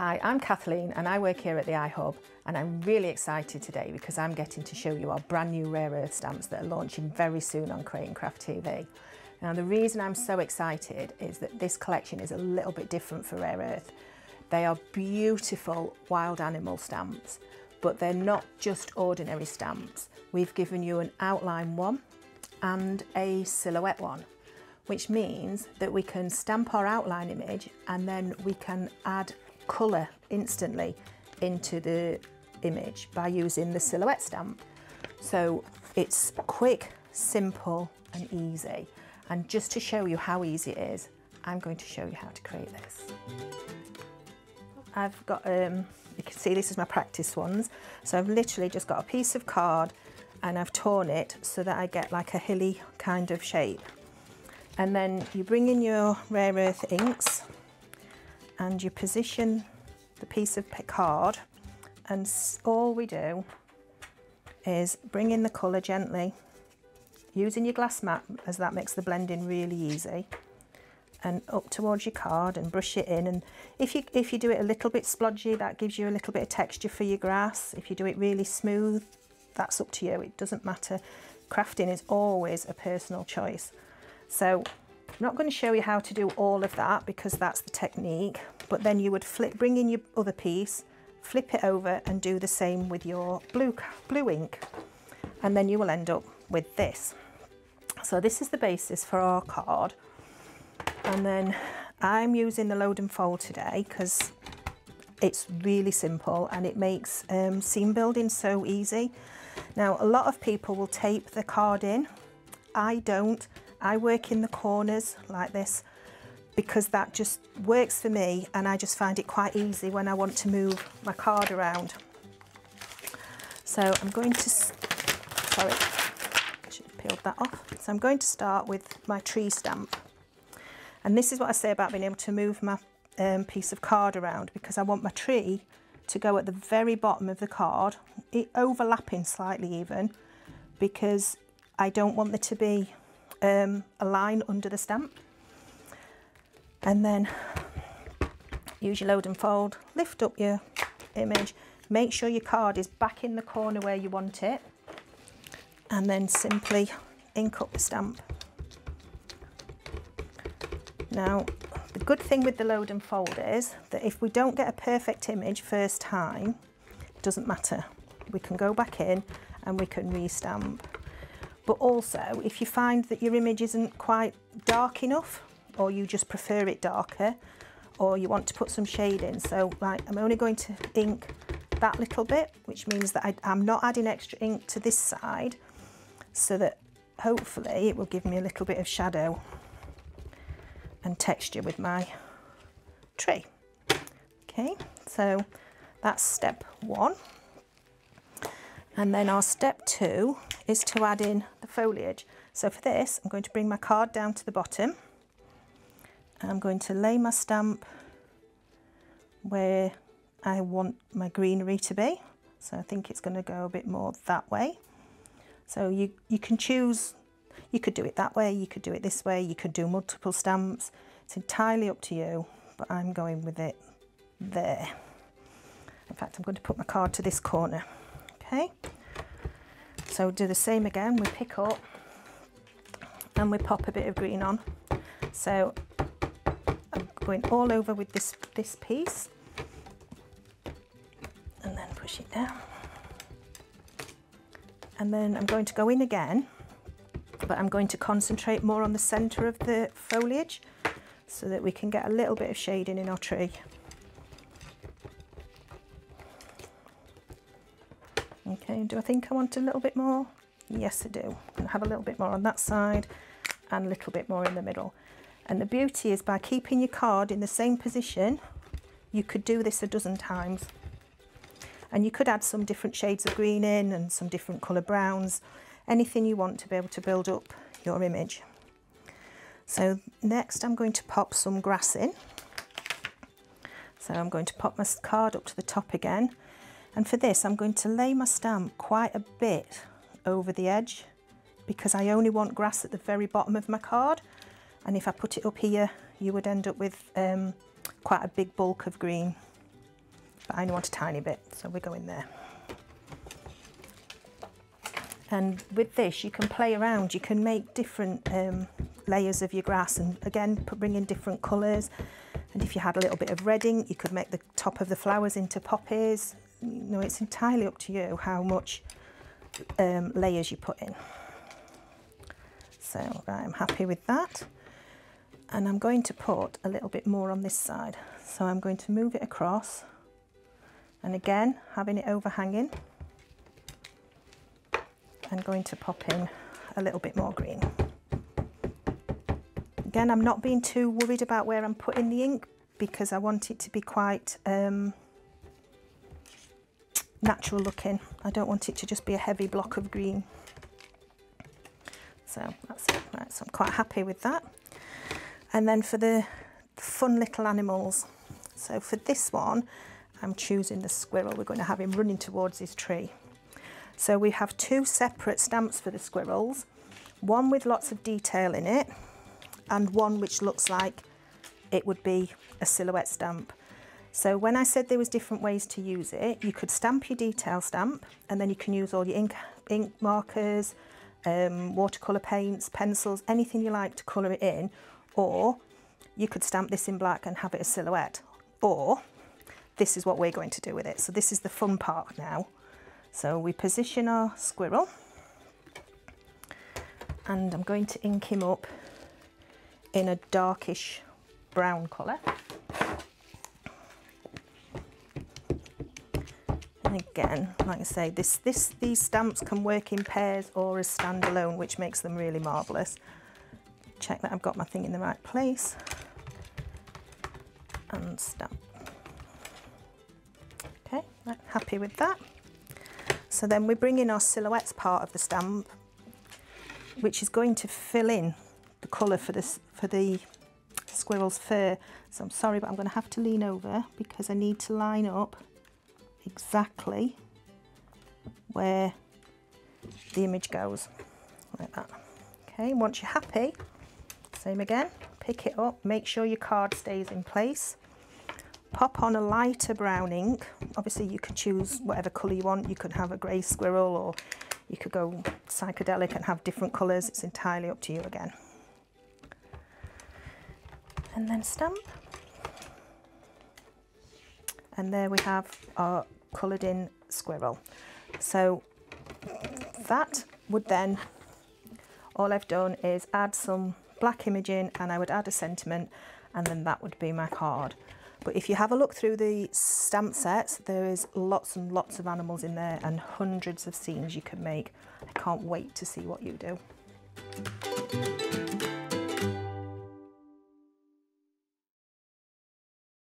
Hi, I'm Kathleen and I work here at the iHub, and I'm really excited today because I'm getting to show you our brand new rare earth stamps that are launching very soon on Create and Craft TV. Now the reason I'm so excited is that this collection is a little bit different for rare earth. They are beautiful wild animal stamps, but they're not just ordinary stamps. We've given you an outline one and a silhouette one, which means that we can stamp our outline image and then we can add colour instantly into the image by using the silhouette stamp. So it's quick, simple and easy. And just to show you how easy it is, I'm going to show you how to create this. I've got, you can see this is my practice ones. So I've literally just got a piece of card and I've torn it so that I get like a hilly kind of shape. And then you bring in your rare earth inks and you position the piece of card, and all we do is bring in the colour gently, using your glass mat as that makes the blending really easy, and up towards your card and brush it in. And if you do it a little bit splodgy, that gives you a little bit of texture for your grass. If you do it really smooth, that's up to you, it doesn't matter. Crafting is always a personal choice. So I'm not going to show you how to do all of that because that's the technique, but then you would bring in your other piece, flip it over and do the same with your blue ink, and then you will end up with this. So this is the basis for our card, and then I'm using the load and fold today because it's really simple and it makes seam building so easy. Now a lot of people will tape the card in. I don't. I work in the corners like this because that just works for me, and I just find it quite easy when I want to move my card around. So I'm going to, sorry, I should have peeled that off. So I'm going to start with my tree stamp. And this is what I say about being able to move my piece of card around, because I want my tree to go at the very bottom of the card, overlapping slightly even, because I don't want there to be a line under the stamp. And then use your load and fold, lift up your image, make sure your card is back in the corner where you want it, and then simply ink up the stamp. Now the good thing with the load and fold is that if we don't get a perfect image first time, it doesn't matter. We can go back in and we can restamp. But also, if you find that your image isn't quite dark enough, or you just prefer it darker, or you want to put some shade in, so like I'm only going to ink that little bit, which means that I'm not adding extra ink to this side, so that hopefully it will give me a little bit of shadow and texture with my tree. Okay, so that's step one. And then our step two is to add in the foliage. So for this, I'm going to bring my card down to the bottom. I'm going to lay my stamp where I want my greenery to be. So I think it's going to go a bit more that way. So you can choose, you could do it that way, you could do it this way, you could do multiple stamps. It's entirely up to you, but I'm going with it there. In fact, I'm going to put my card to this corner. Okay, so do the same again. We pick up and we pop a bit of green on. So I'm going all over with this piece and then push it down. And then I'm going to go in again, but I'm going to concentrate more on the centre of the foliage so that we can get a little bit of shading in our tree. Okay, do I think I want a little bit more? Yes, I do. I'm going to have a little bit more on that side and a little bit more in the middle. And the beauty is by keeping your card in the same position, you could do this a dozen times. And you could add some different shades of green in and some different colour browns, anything you want to be able to build up your image. So next I'm going to pop some grass in. So I'm going to pop my card up to the top again. And for this, I'm going to lay my stamp quite a bit over the edge because I only want grass at the very bottom of my card. And if I put it up here, you would end up with quite a big bulk of green. but I only want a tiny bit, so we go in there. And with this, you can play around. You can make different layers of your grass, and again, bring in different colours. And if you had a little bit of redding, you could make the top of the flowers into poppies. You know, it's entirely up to you how much layers you put in. So I'm happy with that. And I'm going to put a little bit more on this side. So I'm going to move it across. And again, having it overhanging. I'm going to pop in a little bit more green. Again, I'm not being too worried about where I'm putting the ink because I want it to be quite natural looking. I don't want it to just be a heavy block of green. So that's it. Right, so I'm quite happy with that. And then for the fun little animals. So for this one, I'm choosing the squirrel. We're going to have him running towards his tree. So we have two separate stamps for the squirrels, one with lots of detail in it and one which looks like it would be a silhouette stamp. So when I said there was different ways to use it, you could stamp your detail stamp and then you can use all your ink markers, watercolour paints, pencils, anything you like to colour it in, or you could stamp this in black and have it a silhouette, or this is what we're going to do with it. So this is the fun part now. So we position our squirrel and I'm going to ink him up in a darkish brown colour. And again, like I say, these stamps can work in pairs or as standalone, which makes them really marvellous. Check that I've got my thing in the right place and stamp. Okay, right, happy with that. So then we bring in our silhouettes part of the stamp, which is going to fill in the colour for the squirrel's fur. So I'm sorry, but I'm going to have to lean over because I need to line up exactly where the image goes, like that. Okay, once you're happy, same again, pick it up, make sure your card stays in place. Pop on a lighter brown ink. Obviously you could choose whatever colour you want. You could have a grey squirrel or you could go psychedelic and have different colours. It's entirely up to you again. And then stamp. And there we have our coloured in squirrel. So that would then, all I've done is add some black imaging and I would add a sentiment and then that would be my card. But if you have a look through the stamp sets, there is lots and lots of animals in there and hundreds of scenes you can make. I can't wait to see what you do.